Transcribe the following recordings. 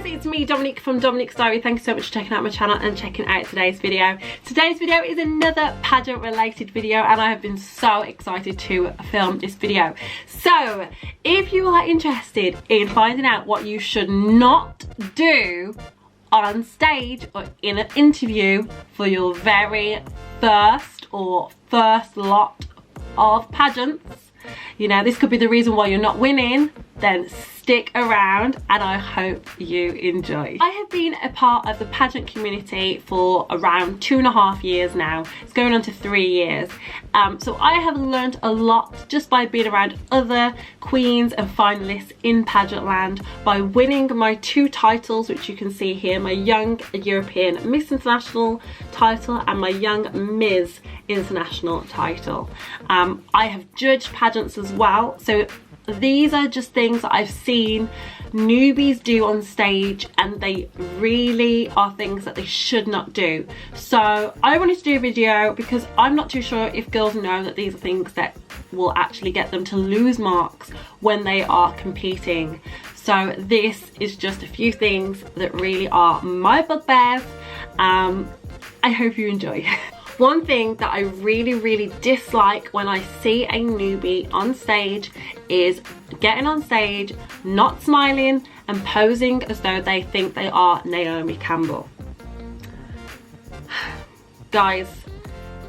it's me, Dominique from Dominique's Diary. Thank you so much for checking out my channel and checking out today's video. Today's video is another pageant related video and I have been so excited to film this video. So if you are interested in finding out what you should not do on stage or in an interview for your very first lot of pageants, you know, this could be the reason why you're not winning, then stick around and I hope you enjoy. I have been a part of the pageant community for around 2.5 years now. It's going on to 3 years. So I have learned a lot just by being around other queens and finalists in pageant land, by winning my 2 titles, which you can see here, my Young European Miss International title and my Young Ms International title. I have judged pageants as well, so these are just things that I've seen newbies do on stage and they really are things that they should not do. So I wanted to do a video because I'm not too sure if girls know that these are things that will actually get them to lose marks when they are competing. So this is just a few things that really are my bugbears. I hope you enjoy. One thing that I really dislike when I see a newbie on stage is getting on stage, not smiling and posing as though they think they are Naomi Campbell. Guys,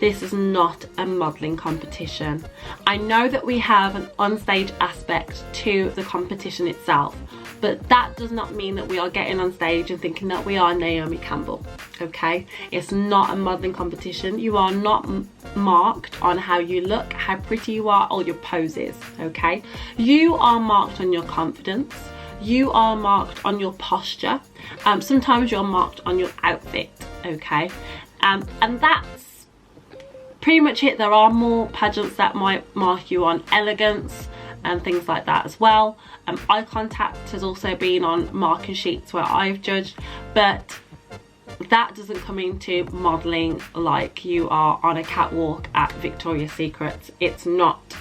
this is not a modelling competition. I know that we have an onstage aspect to the competition itself, but that does not mean that we are getting on stage and thinking that we are Naomi Campbell, okay? It's not a modelling competition. You are not marked on how you look, how pretty you are, or your poses, okay? You are marked on your confidence. You are marked on your posture. Sometimes you're marked on your outfit, okay? And that's pretty much it. There are more pageants that might mark you on elegance and things like that as well. Eye contact has also been on marking sheets where I've judged, but that doesn't come into modelling like you are on a catwalk at Victoria's Secret. It's not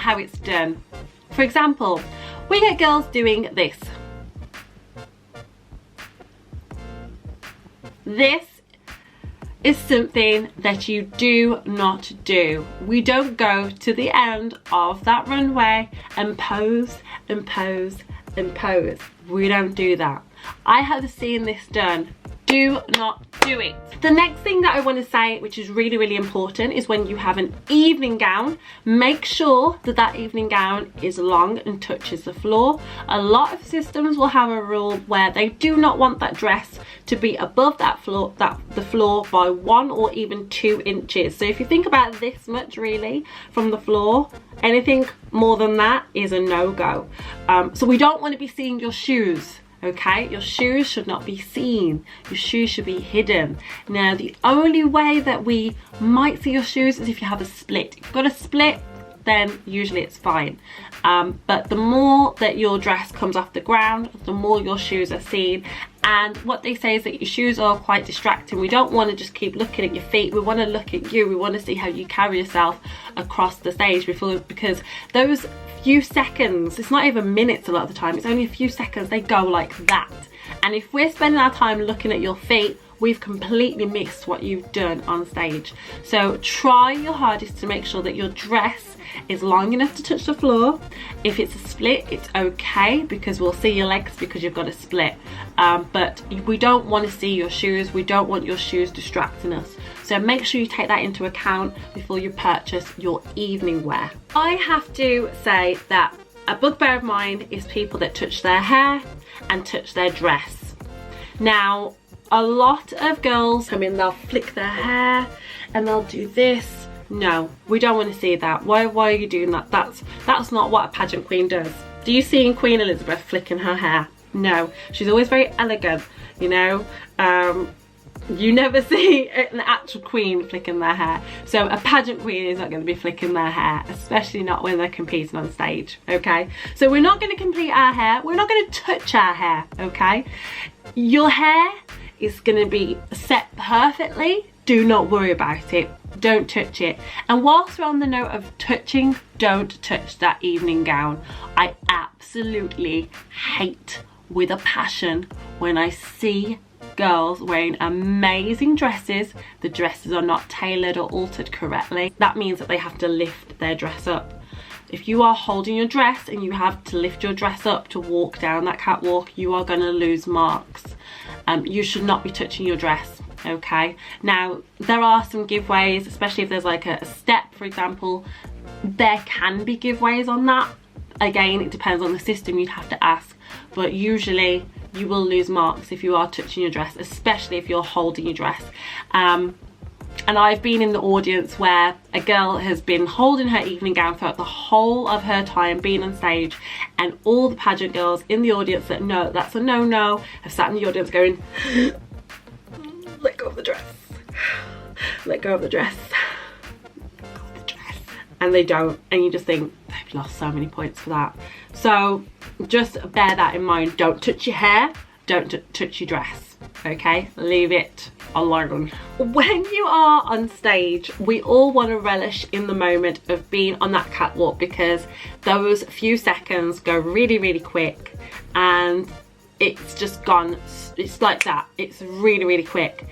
how it's done. For example, we get girls doing this. This is something that you do not do. We don't go to the end of that runway and pose and pose and pose. We don't do that. I have seen this done. Do not do it. The next thing that I want to say, which is really important, is when you have an evening gown, make sure that that evening gown is long and touches the floor. A lot of systems will have a rule where they do not want that dress to be above the floor by 1 or even 2 inches. So if you think about this much really from the floor, anything more than that is a no-go. So we don't want to be seeing your shoes. Okay, your shoes should not be seen. Your shoes should be hidden. Now, the only way that we might see your shoes is if you have a split. If you've got a split, then usually it's fine. But the more that your dress comes off the ground, the more your shoes are seen. And what they say is that your shoes are quite distracting. We don't want to just keep looking at your feet. We want to look at you. We want to see how you carry yourself across the stage because those few seconds, it's not even minutes a lot of the time, it's only a few seconds, they go like that. And if we're spending our time looking at your feet, we've completely missed what you've done on stage. So try your hardest to make sure that your dress is long enough to touch the floor. If it's a split, it's okay because we'll see your legs because you've got a split. But we don't want to see your shoes. We don't want your shoes distracting us. So make sure you take that into account before you purchase your evening wear. I have to say that a bugbear of mine is people that touch their hair and touch their dress. Now, a lot of girls come in, they'll flick their hair and they'll do this. No, we don't want to see that. Why are you doing that? That's not what a pageant queen does. Do you see Queen Elizabeth flicking her hair? No, she's always very elegant, you know. You never see an actual queen flicking their hair. So a pageant queen is not going to be flicking their hair, especially not when they're competing on stage, okay? So we're not going to complete our hair. We're not going to touch our hair, okay? Your hair is going to be set perfectly. Do not worry about it. Don't touch it. And whilst we're on the note of touching, don't touch that evening gown. I absolutely hate with a passion when I see girls wearing amazing dresses. The dresses are not tailored or altered correctly. That means that they have to lift their dress up. If you are holding your dress and you have to lift your dress up to walk down that catwalk, you are going to lose marks. You should not be touching your dress, okay? Now, there are some giveaways, especially if there's like a step, for example. There can be giveaways on that. Again, it depends on the system, you'd have to ask. But usually, you will lose marks if you are touching your dress, especially if you're holding your dress. And I've been in the audience where a girl has been holding her evening gown throughout the whole of her time being on stage, and all the pageant girls in the audience that know that's a no-no have sat in the audience going, let go of the dress, let go of the dress, let go of the dress. And they don't, and you just think, they've lost so many points for that. So just bear that in mind. Don't touch your hair, don't touch your dress, okay? Leave it alone. When you are on stage, we all want to relish in the moment of being on that catwalk, because those few seconds go really, really quick, and it's just gone. It's like that. It's really, really quick.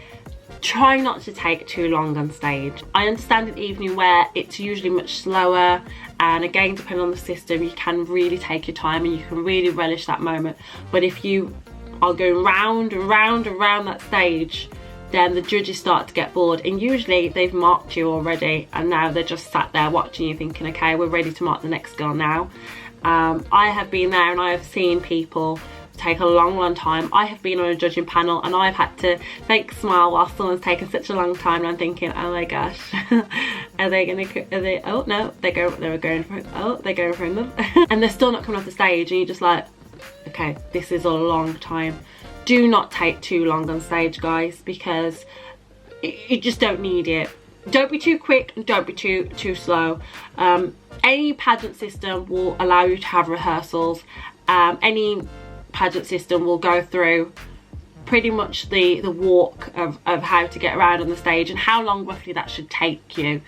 Try not to take too long on stage. I understand in evening wear it's usually much slower, and again, depending on the system, you can really take your time and you can really relish that moment. But if you are going round and round and round that stage, then the judges start to get bored, and usually they've marked you already, and now they're just sat there watching you thinking, okay, we're ready to mark the next girl now. I have been there and I have seen people take a long time. I have been on a judging panel and I've had to fake smile while someone's taken such a long time, and I'm thinking, oh my gosh, are they, oh no, they're going for another and they're still not coming off the stage, and you're just like, okay, this is a long time. Do not take too long on stage, guys, because you just don't need it. Don't be too quick and don't be too slow. Any pageant system will allow you to have rehearsals. Any pageant system will go through pretty much the walk of how to get around on the stage and how long roughly that should take you.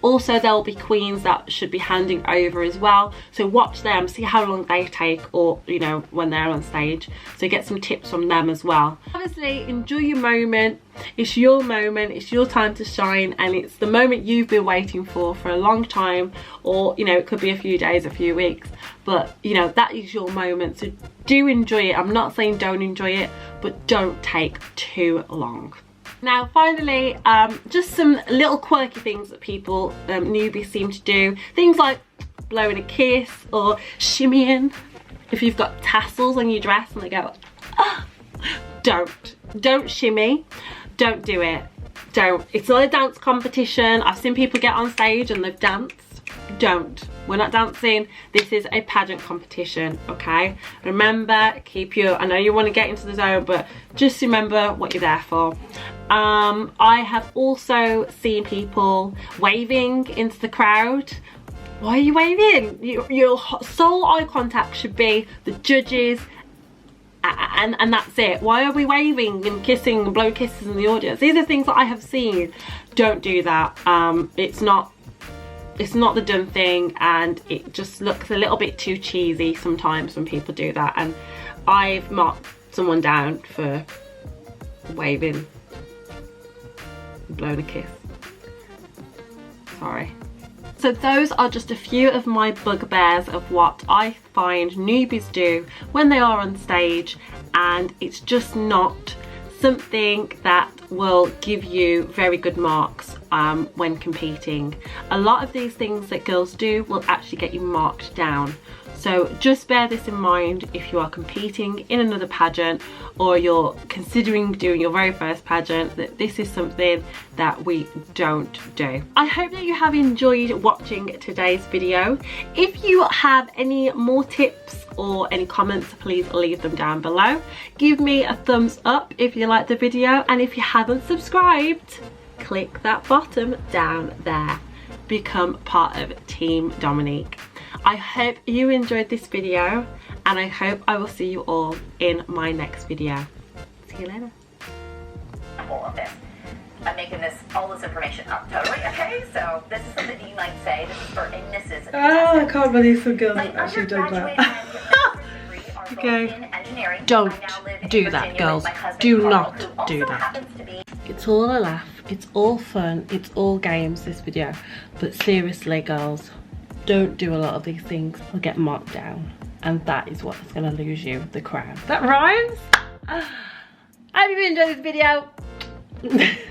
Also, there'll be queens that should be handing over as well, so watch them, see how long they take, or you know, when they're on stage, so get some tips from them as well. Obviously, enjoy your moment. It's your moment, it's your time to shine, and it's the moment you've been waiting for a long time, or you know, it could be a few days, a few weeks, but you know, that is your moment, so do enjoy it. I'm not saying don't enjoy it, but don't take too long. Now finally, just some little quirky things that people, newbies, seem to do. Things like blowing a kiss or shimmying. If you've got tassels on your dress and they go, ah, don't shimmy. Don't do it. Don't. It's not a dance competition. I've seen people get on stage and they've danced. Don't. We're not dancing. This is a pageant competition, okay? Remember, keep your, I know you want to get into the zone, but just remember what you're there for. I have also seen people waving into the crowd. Why are you waving? Your sole eye contact should be the judges, and that's it. Why are we waving and kissing and blow kisses in the audience? These are things that I have seen. Don't do that. It's not the done thing, and it just looks a little bit too cheesy sometimes when people do that, and I've marked someone down for waving, blowing a kiss. Sorry. So those are just a few of my bugbears of what I find newbies do when they are on stage, and it's just not something that will give you very good marks when competing. A lot of these things that girls do will actually get you marked down. So just bear this in mind if you are competing in another pageant, or you're considering doing your very first pageant, that this is something that we don't do. I hope that you have enjoyed watching today's video. If you have any more tips or any comments, please leave them down below. Give me a thumbs up if you liked the video, and if you haven't subscribed, click that button down there. Become part of Team Dominique. I hope you enjoyed this video, and I hope I will see you all in my next video. See you later. All of this. I'm making all this information up, totally, okay? So this is something you might say, this is for, and this is... Oh, I can't believe some girls have actually done that. Okay. in engineering. Don't I now live in do that, Virginia girls. with my husband, Do Carl, not who also do that. happens to be It's all a laugh, it's all fun, it's all games, this video. But seriously, girls, don't do a lot of these things or get marked down. And that is what's gonna lose you the crown. That rhymes? I hope you enjoyed this video.